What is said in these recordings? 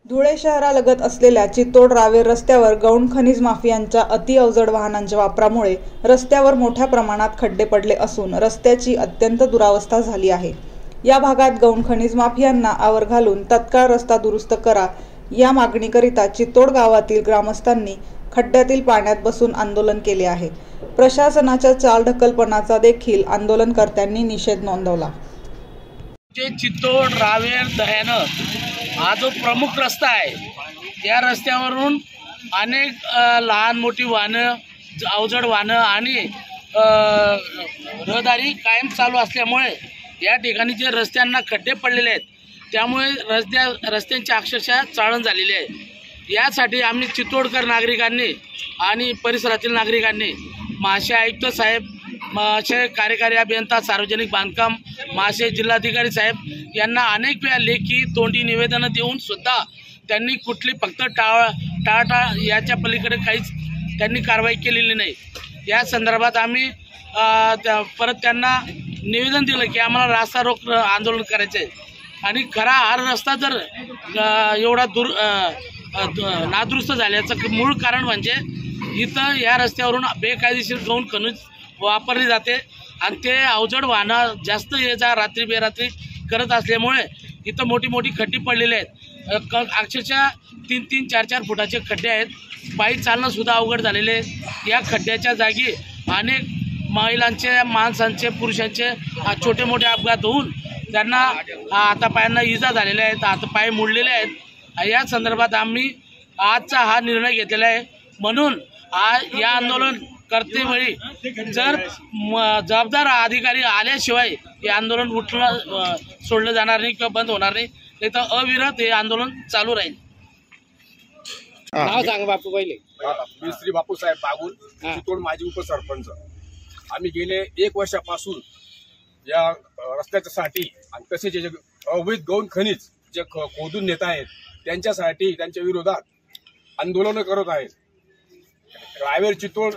धुळे शहरालगत असलेल्या चित्तोड रावेर रस्त्यावर गौण खनिज माफियांच्या अति अवजड वाहनांच्या वापरामुळे रस्त्यावर मोठ्या प्रमाणात खड्डे पडले असून रस्त्याची अत्यंत दुरावस्था झाली आहे। या भागात गौण खनिज माफियांना आवर घालून तत्काळ रस्ता दुरुस्त करा या मागणीकरिता चित्तोड गावातील ग्रामस्थांनी खड्ड्यातील पाण्यात बसून आंदोलन केले आहे। प्रशासनाच्या चालढकलपणाचा देखील आंदोलनकर्त्यांनी निषेध नोंदवला। चित्तोड रावेर दह्यानं हा जो प्रमुख रस्ता आहे त्या रस्त्यावरून अनेक लहान मोठी वाहनं, अवजड वाहनं आणि रहदारी कायम चालू असल्यामुळे या ठिकाणी जे रस्त्यांना खड्डे पडलेले आहेत त्यामुळे रस्त्यांची अक्षरशः चाळण झालेली आहे। यासाठी आम्ही चित्तोडकर नागरिकांनी आणि परिसरातील नागरिकांनी महाशय आयुक्त साहेब, महाशय कार्यकारी अभियंता सार्वजनिक बांधकाम, महाशय जिल्हाधिकारी साहेब यांना अनेक वेळा लेखी तोंडी निवेदनं देऊन सुद्धा त्यांनी कुठली फक्त टाळाटाळ याच्या पलीकडे काहीच त्यांनी कारवाई केलेली नाही। या संदर्भात आम्ही परत त्यांना निवेदन दिलं की आम्हाला रास्ता रोक आंदोलन करायचं आहे आणि खरा हा रस्ता जर एवढा नादुरुस्त झाल्याचं मूळ कारण म्हणजे इथं या रस्त्यावरून बेकायदेशीर गौण खनिज वापरली जाते आणि ते अवजड वाहनं जास्त ये जा रात्री बेरात्री करत असल्यामुळे इथं मोठी मोठी खड्डी पडलेली आहेत। अक्षरशः 3-3, 4-4 फुटाचे खड्डे आहेत। पायी चालणं सुद्धा अवघड झालेले आहे। या खड्ड्याच्या जागी अनेक महिलांचे, माणसांचे, पुरुषांचे छोटे मोठे अपघात होऊन त्यांना हातापायांना इजा झालेल्या आहेत, हातपाय मोडलेले आहेत। या संदर्भात आम्ही आजचा हा निर्णय घेतलेला आहे। म्हणून या आंदोलन करतेवेळी जर जबाबदार अधिकारी आल्याशिवाय हे आंदोलन सोडलं जाणार नाही किंवा बंद होणार नाही, नाही तर अविरत हे आंदोलन चालू राहील। नाव सांगा बापू पहिले। मी श्री बापूसाहेब बागुल, चित्तोड माजी उपसरपंच। आम्ही गेले 1 वर्षापासून या रस्त्याच्यासाठी आणि तसे जे अवैध गौण खनिज जे खोदून नेत आहेत त्यांच्यासाठी, त्यांच्या विरोधात आंदोलन करत आहेत। रावेर चित्तोड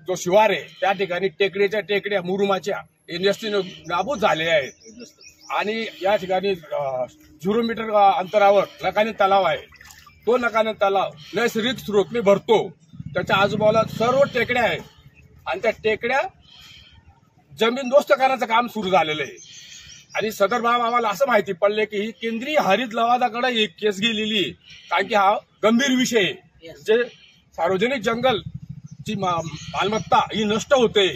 जो शिवार आहे त्या ठिकाणी टेकड्या मुरुमाच्या इंडस्ट्रीनं नाबूद झालेल्या आहेत आणि या ठिकाणी 0 मीटर अंतरावर नकाने तलाव आहे। तो नकाने तलाव नैसर्गिक स्रोतने भरतो, त्याच्या आजूबाजूला सर्व टेकड्या आहेत आणि त्या टेकड्या जमीनदोस्त करण्याचं काम सुरू झालेलं आहे। आणि सदर बाब आम्हाला असं माहिती पडले की ही केंद्रीय हरित लवादाकडे एक केस गेलेली आहे, कारण की हा गंभीर विषय आहे। जे सार्वजनिक जंगलची मालमत्ता ही नष्ट होते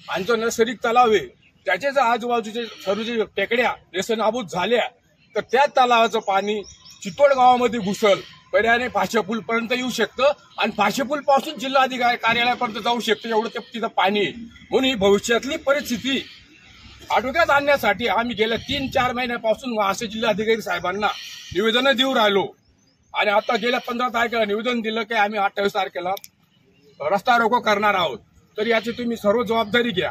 आणि जो नैसर्गिक तलाव आहे त्याचे जर आजूबाजूचे सर्व जे टेकड्या नेस्तनाबूत झाल्या तर त्या तलावाचं पाणी चित्तोड गावामध्ये घुसल, पर्यायाने फाशेपूल पर्यंत येऊ शकतं आणि फाशेपूल पासून जिल्हाधिकारी कार्यालयापर्यंत जाऊ शकतं, एवढं ते तिथं पाणी आहे। म्हणून ही भविष्यातली परिस्थिती आटोक्यात आणण्यासाठी आम्ही गेल्या 3-4 महिन्यापासून असे जिल्हाधिकारी साहेबांना निवेदनं देऊ राहिलो आणि आता गेल्या 15 तारखेला निवेदन दिलं की आम्ही 28 तारखेला रस्ता रोको करणार आहोत। तर याची तुम्ही सर्व जबाबदारी घ्या।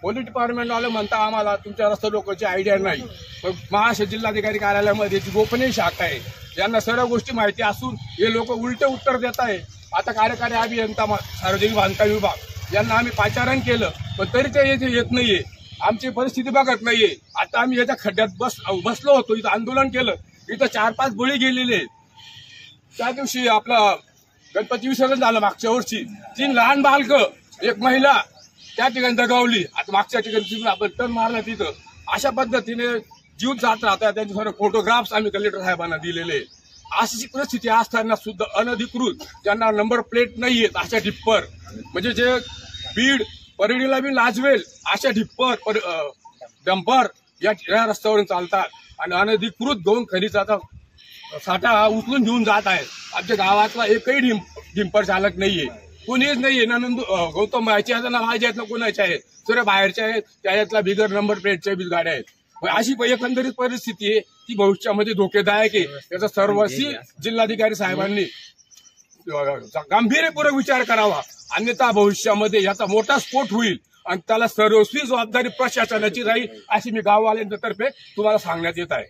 पोलीस डिपार्टमेंटवाले म्हणता आम्हाला तुमच्या रस्ता रोकोची आयडिया नाही, पण महाराष्ट्र जिल्हाधिकारी कार्यालयामध्ये जी गोपनीय शाखा आहे यांना सर्व गोष्टी माहिती असून हे लोक उलटे उत्तर देत आहे। आता कार्यकारी अभियंता सार्वजनिक बांधकाम विभाग यांना आम्ही पाचारण केलं पण तरी ते येथे येत नाहीये, आमची परिस्थिती बघत नाहीये। आता आम्ही याच्या खड्ड्यात बसलो होतो, इथं आंदोलन केलं, इथं 4-5 बळी गेलेले। त्या दिवशी आपला गणपती विसर्जन झालं मागच्या वर्षी, 3 लहान बालकं, 1 महिला त्या ठिकाणी दगावली। आता मागच्या ठिकाणी आपण टर्न मारला तिथं अशा पद्धतीने जीव जात राहतात। त्यांचे सर्व फोटोग्राफ्स आम्ही कलेक्टर साहेबांना दिलेले। अशी परिस्थिती असताना सुद्धा अनधिकृत ज्यांना नंबर प्लेट नाहीयेत अशा टिप्पर, म्हणजे जे बीड परळीला बी लाजवेल अशा टिप्पर डंपर या रस्त्यावरून चालतात आणि अनधिकृत गौण खनिजाचा साठा उचलून घेऊन जात आहेत। आमच्या गावातला एकही डिंपर चालक नाहीये, कोणीच नाहीये। गौतम याच्या ना माझ्या यातनं कोणाच्या आहेत, सर्व बाहेरच्या आहेत, त्याच्यातला बिगर नंबर प्लेटच्या बी गाड्या आहेत। अशी एकंदरीत परिस्थिती आहे ती भविष्यामध्ये धोकेदायक आहे। याचा सर्वस्वी जिल्हाधिकारी साहेबांनी गांभीर्यपूर्वक विचार करावा, अन्यथा भविष्यामध्ये याचा मोठा स्फोट होईल आणि त्याला सर्वस्वी जबाबदारी प्रशासनाची राहील अशी मी गाववाल्यांच्या तर्फे तुम्हाला सांगण्यात येत आहे।